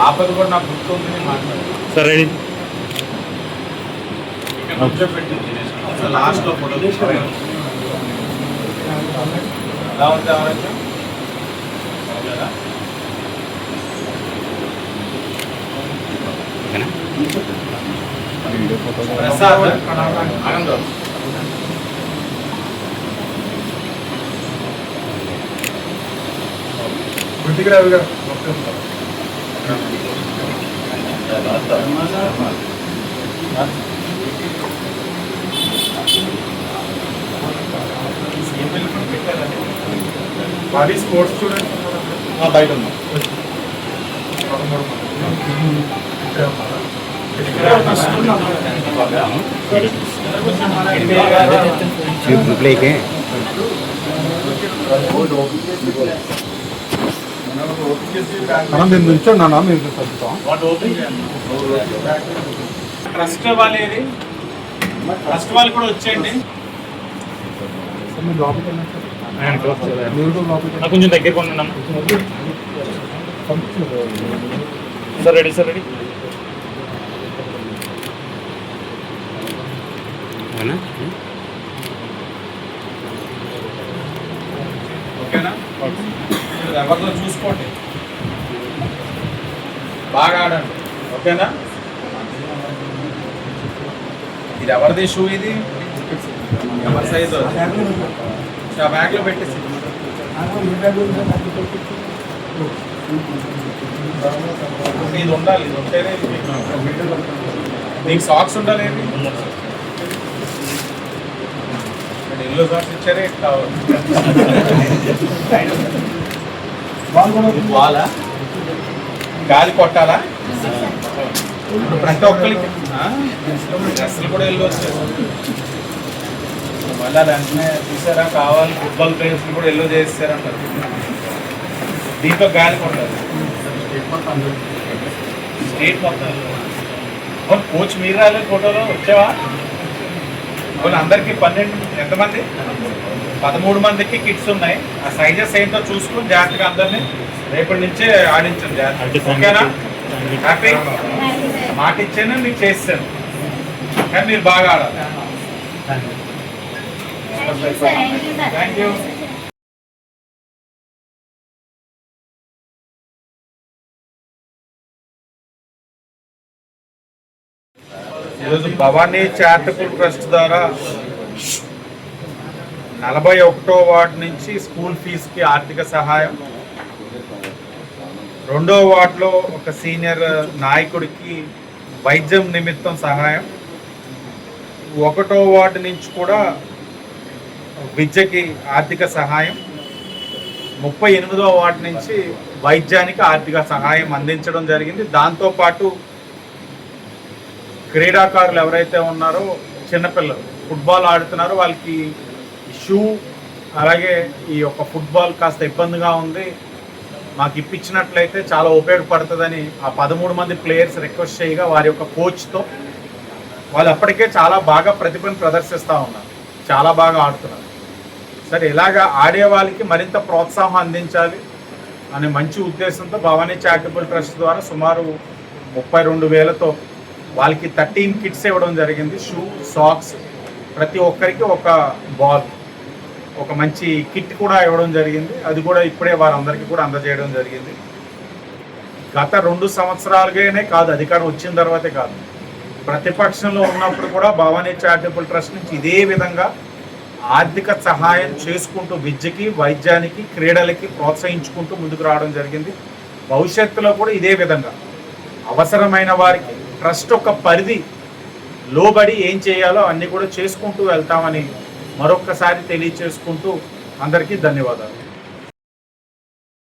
ఆపద కూడా నాకు గుర్తుంది మాట్లాడారు. సరే కొంచెం పెట్టింది లాస్ట్లో ఫోటో ఎలా ఉంది అవరకు ప్రసాద్ ఆనంద్ గుర్తికి గారు వాడి స్పోర్ట్స్ స్టూడెంట్ బయట ఉన్నాం. మనం నేను నుంచున్నానా మీరు ట్రస్ట్ వాళ్ళు ఏది ట్రస్ట్ వాళ్ళు కూడా వచ్చేయండి. కొంచెం దగ్గరికి ఉన్నాను సార్. Ready sir, ready. ఓకేనా? ఎవరితో చూసుకోండి, బాగా ఆడండి. ఓకేనా? ఇది ఎవరిది షూ? ఇది ఎవరి సైజు? ఆ బ్యాగ్లో పెట్టేసి ఇది ఉండాలి. ఇది ఉంటేనే నీకు సాక్స్ ఉండాలి. ఎల్లో సాక్స్ ఇచ్చారే బాలా గాలి కొట్టాలా? ప్రతి ఒక్కరికి డ్రెస్సులు కూడా ఎల్లో వచ్చారు. మళ్ళీ వెంటనే చూసారా కావాలి ఫుట్బాల్ ప్లేయర్స్ కూడా ఎల్లో చేస్తారంటారు. దీంట్లో గాలి కొట్టాలి. స్టేట్ మొత్తం కోచ్ మీరు రాలేదు ఫోటోలో వచ్చావా? వాళ్ళు అందరికీ 12 ఎంతమంది? 13 మందికి కిట్స్ ఉన్నాయి. ఆ సైజెస్ ఏంటో చూసుకుని జాగ్రత్తగా అందరినీ రేపటి నుంచే ఆడించండి జాగ్రత్త. ఓకేనా? హ్యాపీ? మాట ఇచ్చాను, మీకు చేస్తాను, కానీ మీరు బాగా ఆడాలి. Thank you. ఈరోజు భవానీ చారిటబుల్ ట్రస్ట్ ద్వారా 41వ వార్డు నుంచి స్కూల్ ఫీజుకి ఆర్థిక సహాయం, 2వ వార్డులో ఒక సీనియర్ నాయకుడికి వైద్యం నిమిత్తం సహాయం, 1వ వార్డు నుంచి కూడా విద్యకి ఆర్థిక సహాయం, 38వ వార్డు నుంచి వైద్యానికి ఆర్థిక సహాయం అందించడం జరిగింది. దాంతోపాటు క్రీడాకారులు ఎవరైతే ఉన్నారో చిన్నపిల్లలు ఫుట్బాల్ ఆడుతున్నారో వాళ్ళకి షూ, అలాగే ఈ యొక్క ఫుట్బాల్ కాస్త ఇబ్బందిగా ఉంది, మాకు ఇప్పించినట్లయితే చాలా ఉపయోగపడుతుందని ఆ 13 మంది ప్లేయర్స్ రిక్వెస్ట్ చేయగా వారి యొక్క కోచ్తో వాళ్ళు అప్పటికే చాలా బాగా ప్రతిభను ప్రదర్శిస్తూ ఉన్నారు, చాలా బాగా ఆడుతున్నారు. సరే, ఇలాగా ఆడే వాళ్ళకి మరింత ప్రోత్సాహం అందించాలి అనే మంచి ఉద్దేశంతో భవానీ చారిటబుల్ ట్రస్ట్ ద్వారా సుమారు 32,000తో వాళ్ళకి 13 కిట్స్ ఇవ్వడం జరిగింది. షూ, సాక్స్, ప్రతి ఒక్కరికి ఒక బాల్, ఒక మంచి కిట్ కూడా ఇవ్వడం జరిగింది. అది కూడా ఇప్పుడే వారందరికీ కూడా అందజేయడం జరిగింది. గత 2 సంవత్సరాలుగానే కాదు, అధికారం వచ్చిన తర్వాతే కాదు, ప్రతిపక్షంలో ఉన్నప్పుడు కూడా భవానీ చారిటబుల్ ట్రస్ట్ నుంచి ఇదే విధంగా ఆర్థిక సహాయం చేసుకుంటూ విద్యకి, వైద్యానికి, క్రీడలకి ప్రోత్సహించుకుంటూ ముందుకు రావడం జరిగింది. భవిష్యత్తులో కూడా ఇదే విధంగా అవసరమైన వారికి ట్రస్ట్ ఒక పరిధి లోబడి ఏం చేయాలో అన్నీ కూడా చేసుకుంటూ వెళ్తామని మరొక్కసారి తెలియచేసుకుంటూ అందరికీ ధన్యవాదాలు.